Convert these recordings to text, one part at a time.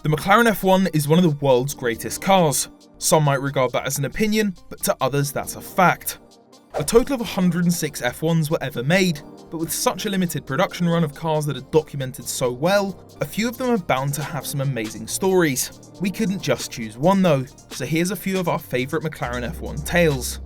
The McLaren F1 is one of the world's greatest cars. Some might regard that as an opinion, but to others that's a fact. A total of 106 F1s were ever made, but with such a limited production run of cars that are documented so well, a few of them are bound to have some amazing stories. We couldn't just choose one though, so here's a few of our favourite McLaren F1 tales.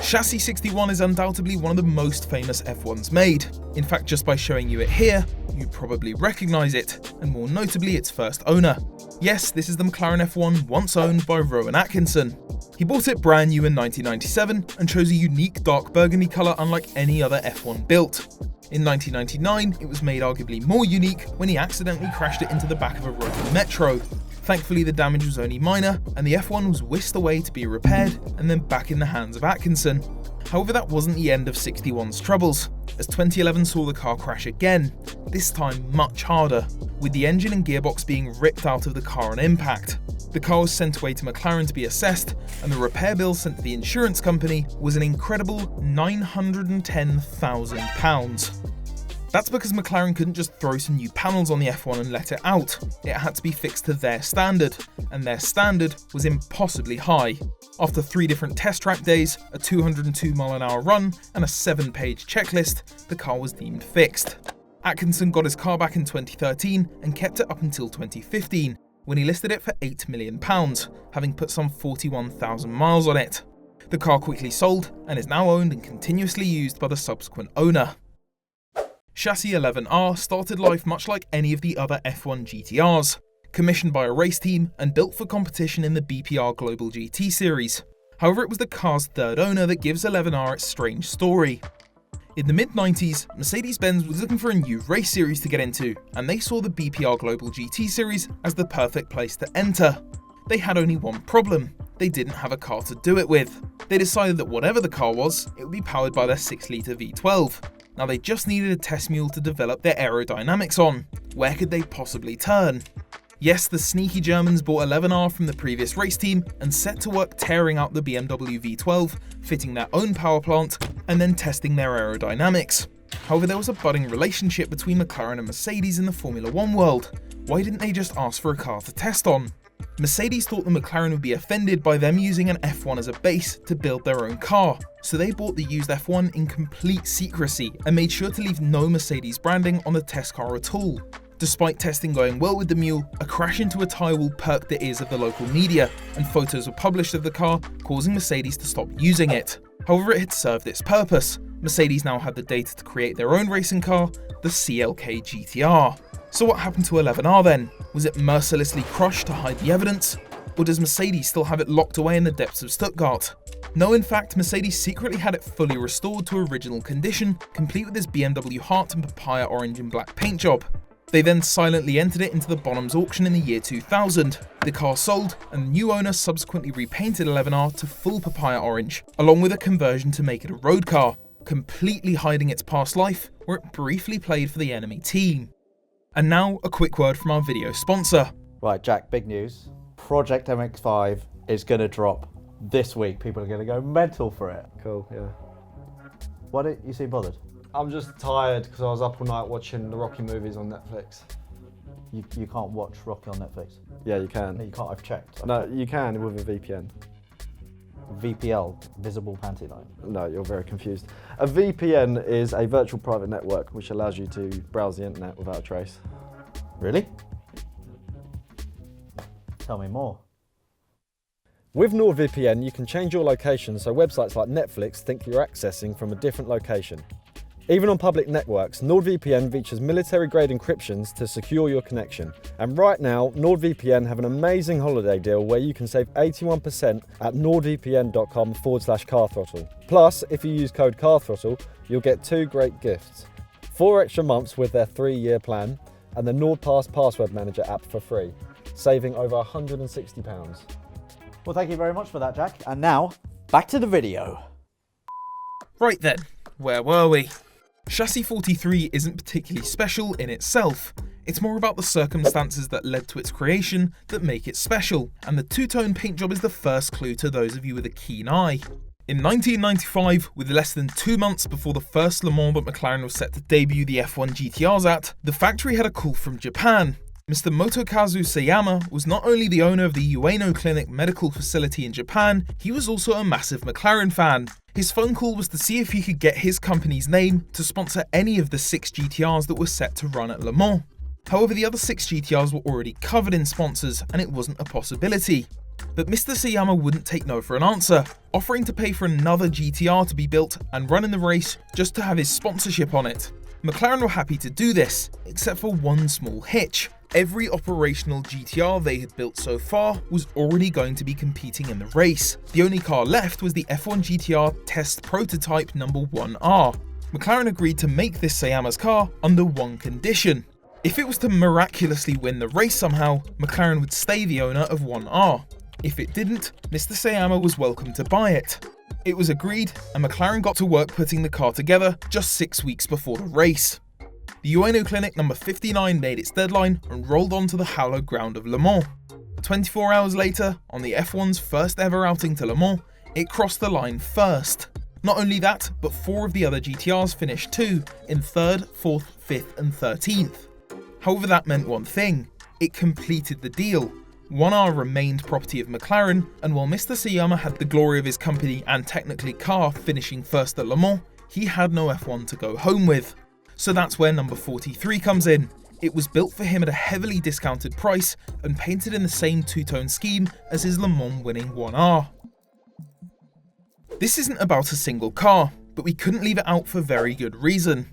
Chassis 61 is undoubtedly one of the most famous F1s made. In fact, just by showing you it here, you probably recognise it, and more notably its first owner. Yes, this is the McLaren F1 once owned by Rowan Atkinson. He bought it brand new in 1997 and chose a unique dark burgundy colour unlike any other F1 built. In 1999, it was made arguably more unique when he accidentally crashed it into the back of a Rover Metro. Thankfully the damage was only minor, and the F1 was whisked away to be repaired and then back in the hands of Atkinson. However, that wasn't the end of 61's troubles, as 2011 saw the car crash again, this time much harder, with the engine and gearbox being ripped out of the car on impact. The car was sent away to McLaren to be assessed, and the repair bill sent to the insurance company was an incredible £910,000. That's because McLaren couldn't just throw some new panels on the F1 and let it out. It had to be fixed to their standard, and their standard was impossibly high. After 3 different test track days, a 202-mile-an-hour run, and a 7-page checklist, the car was deemed fixed. Atkinson got his car back in 2013 and kept it up until 2015, when he listed it for £8 million, having put some 41,000 miles on it. The car quickly sold and is now owned and continuously used by the subsequent owner. Chassis 11R started life much like any of the other F1 GTRs, commissioned by a race team and built for competition in the BPR Global GT series. However, it was the car's third owner that gives 11R its strange story. In the mid-90s, Mercedes-Benz was looking for a new race series to get into, and they saw the BPR Global GT series as the perfect place to enter. They had only one problem: they didn't have a car to do it with. They decided that whatever the car was, it would be powered by their 6-litre V12. Now they just needed a test mule to develop their aerodynamics on. Where could they possibly turn? Yes, the sneaky Germans bought 11R from the previous race team and set to work tearing out the BMW V12, fitting their own power plant, and then testing their aerodynamics. However, there was a budding relationship between McLaren and Mercedes in the Formula 1 world. Why didn't they just ask for a car to test on? Mercedes thought the McLaren would be offended by them using an F1 as a base to build their own car, so they bought the used F1 in complete secrecy and made sure to leave no Mercedes branding on the test car at all. Despite testing going well with the mule, a crash into a tyre wall perked the ears of the local media, and photos were published of the car, causing Mercedes to stop using it. However, it had served its purpose. Mercedes now had the data to create their own racing car, the CLK GTR. So what happened to 11R then? Was it mercilessly crushed to hide the evidence? Or does Mercedes still have it locked away in the depths of Stuttgart? No, in fact, Mercedes secretly had it fully restored to original condition, complete with this BMW heart and papaya orange and black paint job. They then silently entered it into the Bonhams auction in the year 2000. The car sold, and the new owner subsequently repainted 11R to full papaya orange, along with a conversion to make it a road car, completely hiding its past life, where it briefly played for the enemy team. And now, a quick word from our video sponsor. Right, Jack, big news. Project MX5 is going to drop this week. People are going to go mental for it. Cool, yeah. Why didn't you seem bothered? I'm just tired because I was up all night watching the Rocky movies on Netflix. You can't watch Rocky on Netflix? Yeah, you can. No, you can't. I've checked. No, you can with a VPN. VPL, Visible Panty Line. No, you're very confused. A VPN is a virtual private network which allows you to browse the internet without a trace. Really? Tell me more. With NordVPN, you can change your location so websites like Netflix think you're accessing from a different location. Even on public networks, NordVPN features military-grade encryptions to secure your connection. And right now, NordVPN have an amazing holiday deal where you can save 81% at nordvpn.com/Car Throttle. Plus, if you use code Car Throttle, you'll get 2 great gifts. 4 extra months with their 3-year plan, and the NordPass Password Manager app for free, saving over £160. Well, thank you very much for that, Jack. And now, back to the video. Right then, where were we? Chassis 43 isn't particularly special in itself. It's more about the circumstances that led to its creation that make it special, and the two-tone paint job is the first clue to those of you with a keen eye. In 1995, with less than 2 months before the first Le Mans that McLaren was set to debut the F1 GTRs at, the factory had a call from Japan. Mr. Motokazu Sayama was not only the owner of the Ueno Clinic medical facility in Japan, he was also a massive McLaren fan. His phone call was to see if he could get his company's name to sponsor any of the 6 GTRs that were set to run at Le Mans. However, the other 6 GTRs were already covered in sponsors and it wasn't a possibility. But Mr. Sayama wouldn't take no for an answer, offering to pay for another GTR to be built and run in the race just to have his sponsorship on it. McLaren were happy to do this, except for one small hitch. Every operational GTR they had built so far was already going to be competing in the race. The only car left was the F1 GTR test prototype number 1R. McLaren agreed to make this Sayama's car under one condition. If it was to miraculously win the race somehow, McLaren would stay the owner of 1R. If it didn't, Mr. Sayama was welcome to buy it. It was agreed, and McLaren got to work putting the car together just 6 weeks before the race. The Ueno Clinic number 59 made its deadline and rolled onto the hallowed ground of Le Mans. 24 hours later, on the F1's first ever outing to Le Mans, it crossed the line first. Not only that, but 4 of the other GTRs finished too, in 3rd, 4th, 5th and 13th. However, that meant one thing: it completed the deal. 1R remained property of McLaren, and while Mr. Sayama had the glory of his company and technically car finishing first at Le Mans, he had no F1 to go home with. So that's where number 43 comes in. It was built for him at a heavily discounted price and painted in the same two-tone scheme as his Le Mans winning 1R. This isn't about a single car, but we couldn't leave it out for very good reason.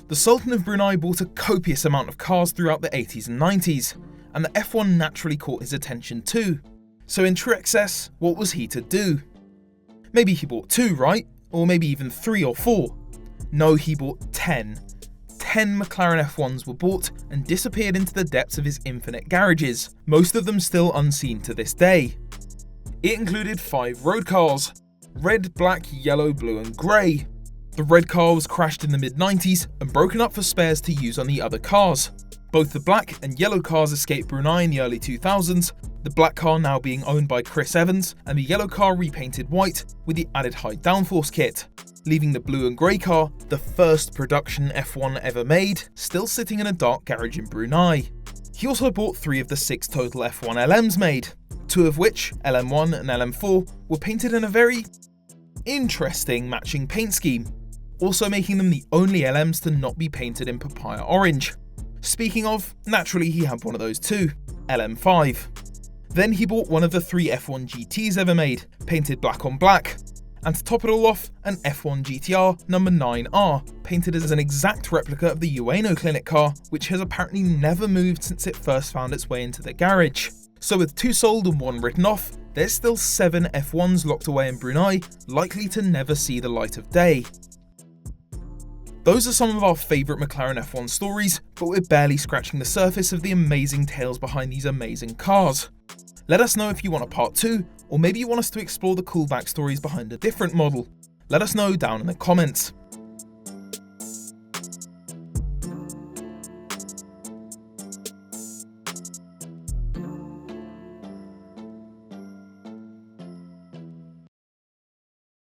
The Sultan of Brunei bought a copious amount of cars throughout the 80s and 90s, and the F1 naturally caught his attention too. So in true excess, what was he to do? Maybe he bought 2, right? Or maybe even 3 or 4. No, he bought 10. 10 McLaren F1s were bought and disappeared into the depths of his infinite garages, most of them still unseen to this day. It included 5 road cars: red, black, yellow, blue and grey. The red car was crashed in the mid-90s and broken up for spares to use on the other cars. Both the black and yellow cars escaped Brunei in the early 2000s, the black car now being owned by Chris Evans and the yellow car repainted white with the added high downforce kit, leaving the blue and grey car, the first production F1 ever made, still sitting in a dark garage in Brunei. He also bought 3 of the 6 total F1 LMs made, 2 of which, LM1 and LM4, were painted in a very interesting matching paint scheme, also making them the only LMs to not be painted in papaya orange. Speaking of, naturally he had one of those too, LM5. Then he bought one of the 3 F1 GTs ever made, painted black on black. And to top it all off, an F1 GTR number 9R, painted as an exact replica of the Ueno Clinic car, which has apparently never moved since it first found its way into the garage. So with 2 sold and 1 written off, there's still 7 F1s locked away in Brunei, likely to never see the light of day. Those are some of our favourite McLaren F1 stories, but we're barely scratching the surface of the amazing tales behind these amazing cars. Let us know if you want a part 2, or maybe you want us to explore the cool backstories behind a different model. Let us know down in the comments.